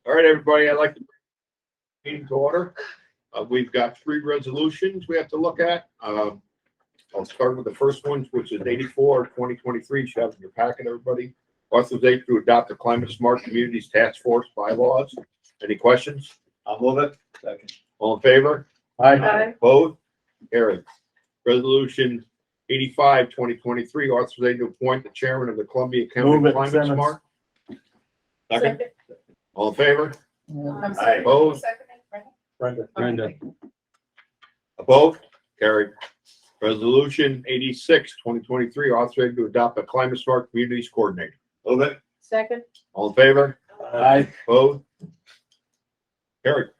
All right, everybody, I'd like to bring the meeting to order. We've got three resolutions we have to look at. I'll start with the first one, which is 84/2023. You should have in your packet, everybody. Authorization to adopt the Climate Smart Communities Task Force bylaws. Any questions? I'll move it. Second. All in favor? Aye. Opposed? Carried. Resolution 85/2023. Authorization to appoint the chairman of the Columbia County Move it, Climate Simmons. Smart. Second. All in favor? I'm Aye. sorry. Opposed? Second, Brenda. Opposed? Carried. Resolution 86/2023. Authorization to adopt a Climate Smart Communities Coordinator. Move it. Second. All in favor? Aye. Opposed? Carried.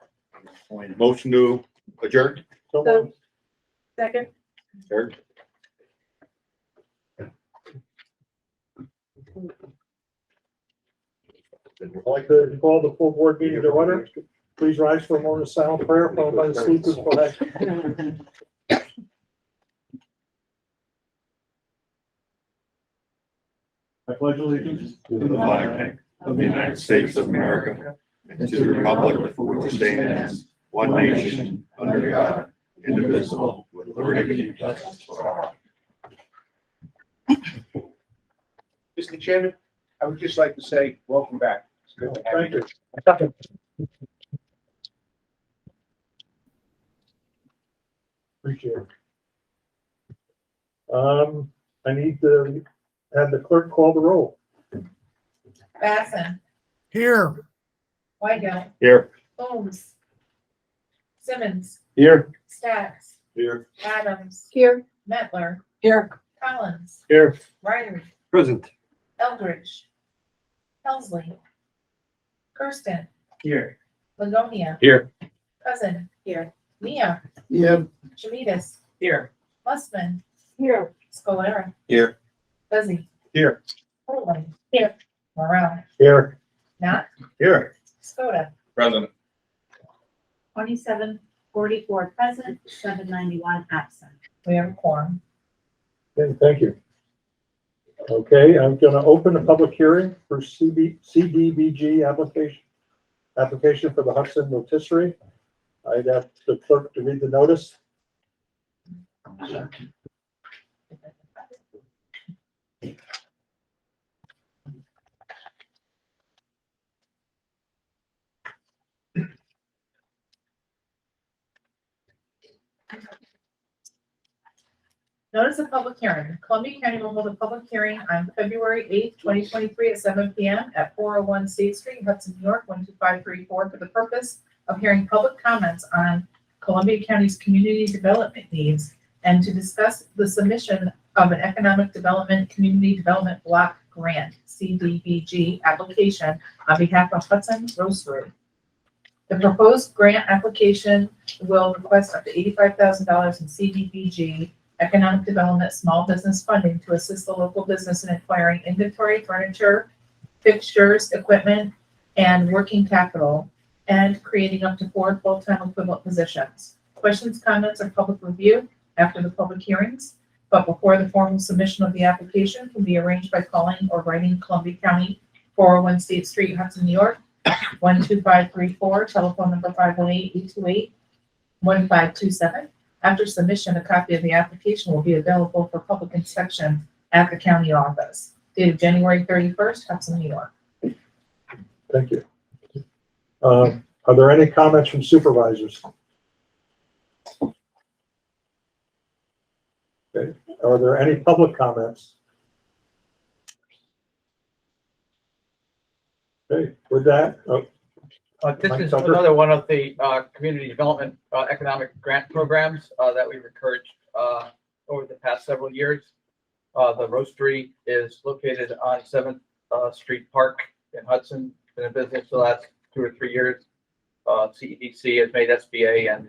Motion to adjourn. So, second. Carried. I'd like to call the full board meeting to order. Please rise for a moment of silent prayer, followed by the speakers. I pledge allegiance to the flag of the United States of America and to the republic for which it stands, one nation, under God, indivisible, with liberty and justice for all. Mr. Chairman, I would just like to say, welcome back. It's good to have Thank you. you. Appreciate it. I need to have the clerk call the roll. Basson. Here. Weigel. Here. Holmes. Simmons. Here. Stacks. Here. Adams. Here. Metler. Here. Collins. Here. Ryder. Present. Eldridge. Helsley. Kirsten. here. Livonia. Here. Cousin. Here. Mia. Yeah. Shamitas. Here. Mussman. Here. Scalera. Here. Buzzy. Here. Portland. Here. Morel. Here. Not. Here. Scoda. President. 2744 present, 791 absent. We have a quorum. Okay, thank you. Okay, I'm gonna open the public hearing for CDBG application for the Hudson Rotisserie. I'd ask the clerk to read the notice. Notice of public hearing. Columbia County will hold a public hearing on February 8th, 2023 at 7 p.m. at 401 State Street, Hudson, New York, 12534 for the purpose of hearing public comments on Columbia County's community development needs and to discuss the submission of an Economic Development Community Development Block Grant, CDBG, application on behalf of Hudson Roastery. The proposed grant application will request up to $85,000 in CDBG Economic Development Small Business Funding to assist the local business in acquiring inventory, furniture, fixtures, equipment, and working capital, and creating up to 4 full-time equivalent positions. Questions, comments, or public review after the public hearings, but before the formal submission of the application can be arranged by calling or writing Columbia County, 401 State Street, Hudson, New York, 12534, telephone number 518-828-1527. After submission, a copy of the application will be available for public inspection at the county office. Dated January 31st, Hudson, New York. Thank you. Are there any comments from supervisors? Okay. Are there any public comments? Okay, with that, This Mike is Tucker. another one of the community development economic grant programs that we've encouraged over the past several years. The roastery is located on 7th Street Park in Hudson. Been in business for the last 2 or 3 years. CEDC has made SBA and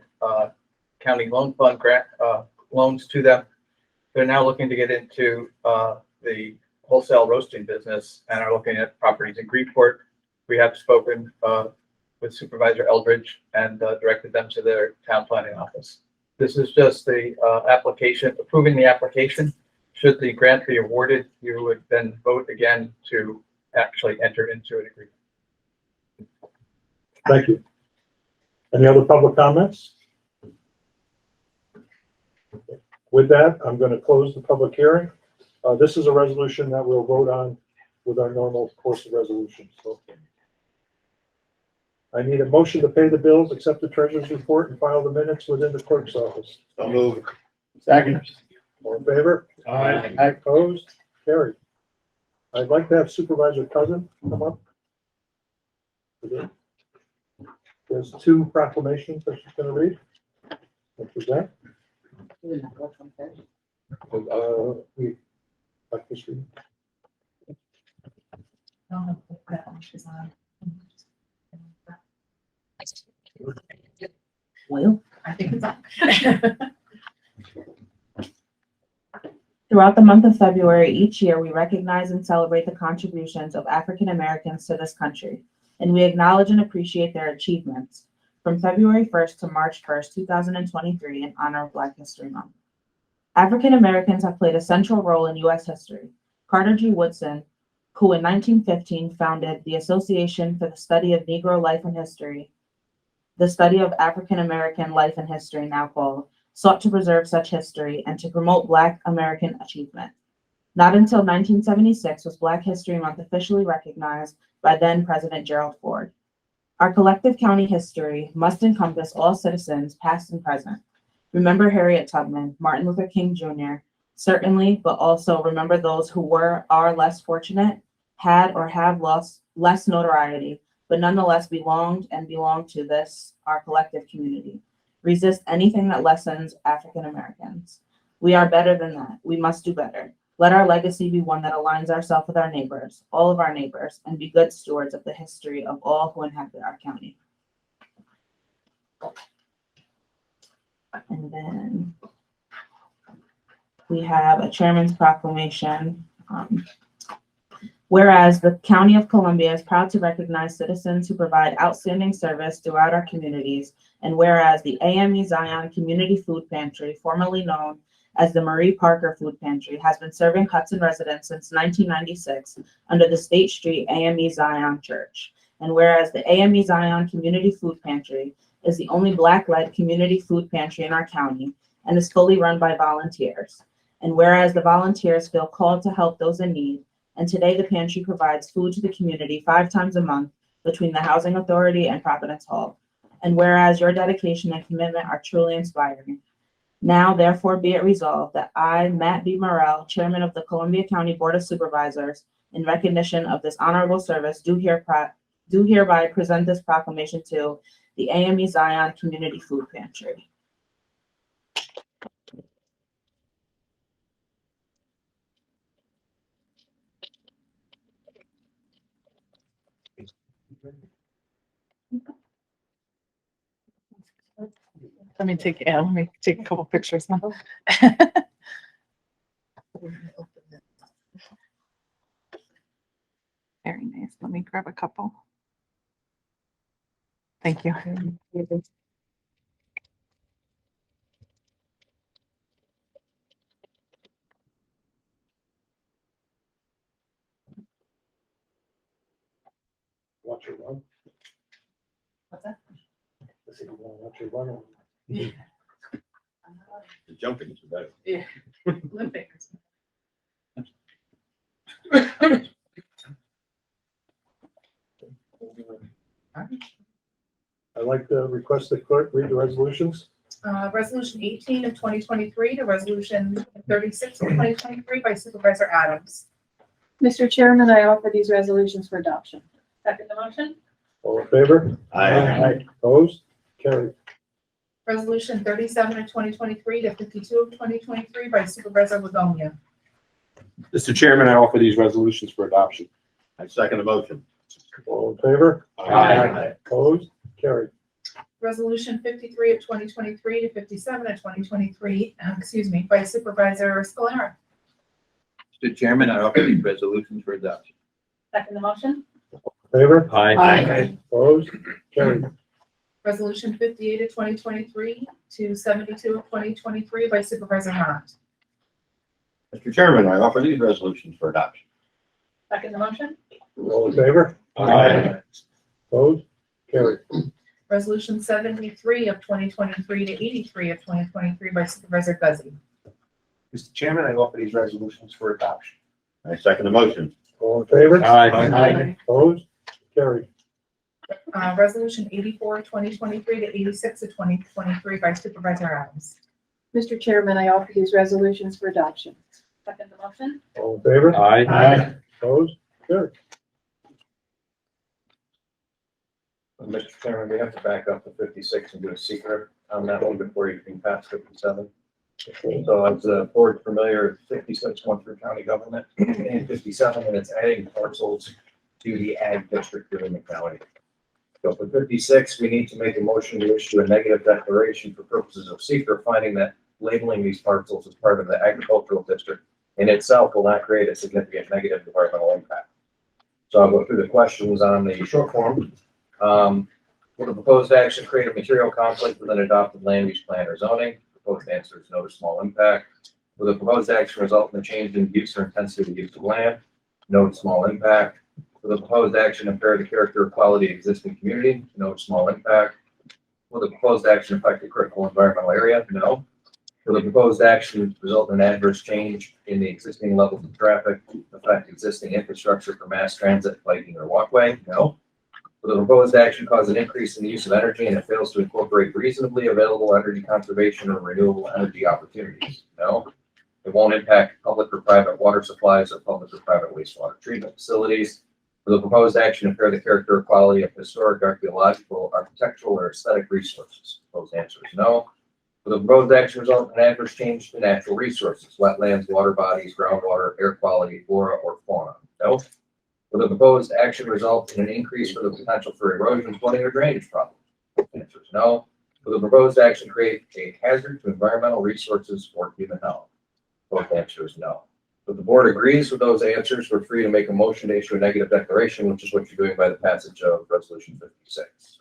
county loan fund grant loans to them. They're now looking to get into the wholesale roasting business and are looking at properties in Greenport. We have spoken with Supervisor Eldridge and directed them to their town planning office. This is just the application, approving the application. Should the grant be awarded, you would then vote again to actually enter into an agreement. Thank you. Any other public comments? With that, I'm going to close the public hearing. This is a resolution that we'll vote on with our normal course of resolutions. So I need a motion to pay the bills, accept the treasurer's report, and file the minutes within the clerk's office. So move. Second. All in favor? Aye. Opposed? Carried. I'd like to have Supervisor Cousin come up. There's two proclamations that she's gonna read. And present. We, like this read. Well, I think it's on. Throughout the month of February each year, we recognize and celebrate the contributions of African Americans to this country, and we acknowledge and appreciate their achievements from February 1st to March 1st, 2023, in honor of Black History Month. African Americans have played a central role in U.S. history. Carter G. Woodson, who in 1915 founded the Association for the Study of Negro Life and History, the study of African American life and history, now called, sought to preserve such history and to promote Black American achievement. Not until 1976 was Black History Month officially recognized by then President Gerald Ford. Our collective county history must encompass all citizens, past and present. Remember Harriet Tubman, Martin Luther King Jr., certainly, but also remember those who are less fortunate, had or have lost less notoriety, but nonetheless belong to this, our collective community. Resist anything that lessens African Americans. We are better than that. We must do better. Let our legacy be one that aligns ourselves with our neighbors, all of our neighbors, and be good stewards of the history of all who inhabit our county. And then we have a chairman's proclamation. Whereas the County of Columbia is proud to recognize citizens who provide outstanding service throughout our communities, and whereas the AME Zion Community Food Pantry, formerly known as the Marie Parker Food Pantry, has been serving Hudson residents since 1996 under the State Street AME Zion Church. And whereas the AME Zion Community Food Pantry is the only Black-led community food pantry in our county and is fully run by volunteers. And whereas the volunteers feel called to help those in need, and today the pantry provides food to the community 5 times a month between the Housing Authority and Providence Hall. And whereas your dedication and commitment are truly inspiring. Now, therefore, be it resolved that I, Matt B. Morrell, Chairman of the Columbia County Board of Supervisors, in recognition of this honorable service, do hereby present this proclamation to the AME Zion Community Food Pantry. Let me take a couple pictures now. Very nice. Let me grab a couple. Thank you. Watch your run. What's that? I said, you wanna watch your run? The jumping is better. Yeah. Lip fingers. I'd like to request the clerk read the resolutions. Resolution 18 of 2023 to resolution 36 of 2023 by Supervisor Adams. Mr. Chairman, I offer these resolutions for adoption. Second the motion. All in favor? Aye. Opposed? Carried. Resolution 37 of 2023 to 52 of 2023 by Supervisor Livonia. Mr. Chairman, I offer these resolutions for adoption. I second the motion. All in favor? Aye. Opposed? Carried. Resolution 53 of 2023 to 57 of 2023, by Supervisor Scalera. Mr. Chairman, I offer these resolutions for adoption. Second the motion. Favor? Aye. Opposed? Carried. Resolution 58 of 2023 to 72 of 2023 by Supervisor Hunt. Mr. Chairman, I offer these resolutions for adoption. Second the motion. All in favor? Aye. Opposed? Carried. Resolution 73 of 2023 to 83 of 2023 by Supervisor Guzzi. Mr. Chairman, I offer these resolutions for adoption. I second the motion. All in favor? Aye. Opposed? Carried. Resolution 84 of 2023 to 86 of 2023 by Supervisor Adams. Mr. Chairman, I offer these resolutions for adoption. Second the motion? All in favor? Aye. Opposed? Carried. Mr. Chairman, we have to back up to 56 and do a secret on that one before you can pass 57. So as the board familiar, 56 went through county government and 57, and it's adding parcels to the ag district within the county. So for 56, we need to make a motion to issue a negative declaration for purposes of secret, finding that labeling these parcels as part of the agricultural district in itself will not create a significant negative environmental impact. So I'll go through the questions on the short form. Will the proposed action create a material conflict with an adopted land use plan or zoning? Proposed answer is no to small impact. Will the proposed action result in a change in use or intensity of use of land? No to small impact. Will the proposed action impair the character or quality of existing community? No to small impact. Will the proposed action affect the critical environmental area? No. Will the proposed action result in an adverse change in the existing levels of traffic, affect existing infrastructure for mass transit, biking, or walkway? No. Will the proposed action cause an increase in the use of energy and it fails to incorporate reasonably available energy conservation or renewable energy opportunities? No. It won't impact public or private water supplies or public or private wastewater treatment facilities. Will the proposed action impair the character or quality of historic, archaeological, architectural, or aesthetic resources? Proposed answer is no. Will the proposed action result in an adverse change to natural resources, wetlands, water bodies, groundwater, air quality, flora, or fauna? No. Will the proposed action result in an increase for the potential for erosion, flooding, or drainage problems? Answer is no. Will the proposed action create a hazard to environmental resources or human health? Both answers no. If the board agrees with those answers, we're free to make a motion to issue a negative declaration, which is what you're doing by the passage of resolution 56.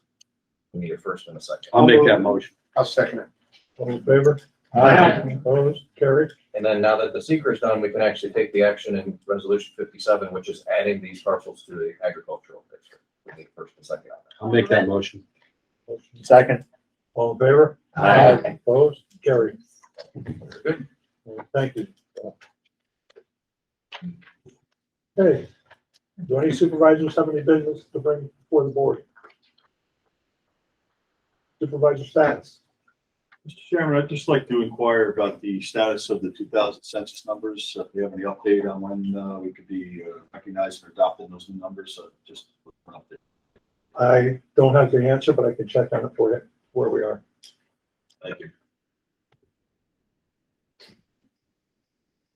We need a first and a second. I'll make that motion. I'll second it. All in favor? Aye. Opposed? Carried. And then now that the secret is done, we can actually take the action in resolution 57, which is adding these parcels to the agricultural district. We need first and second on that. I'll make that motion. Second. All in favor? Aye. Opposed? Carried. Very good. Thank you. Okay. Do any supervisors have any business to bring before the board? Supervisor Stats. Mr. Chairman, I'd just like to inquire about the status of the 2000 census numbers. If you have any update on when we could be recognized or adopting those new numbers, just an update. I don't have the answer, but I can check on it for you, where we are. Thank you.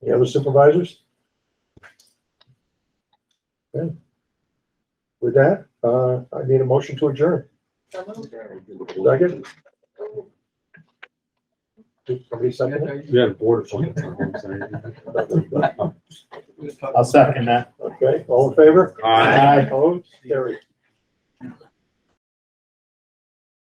Any other supervisors? Okay. With that, I need a motion to adjourn. Second? Somebody second it? Yeah, board appointment. I'll second that. Okay, all in favor? Aye. Opposed? Carried.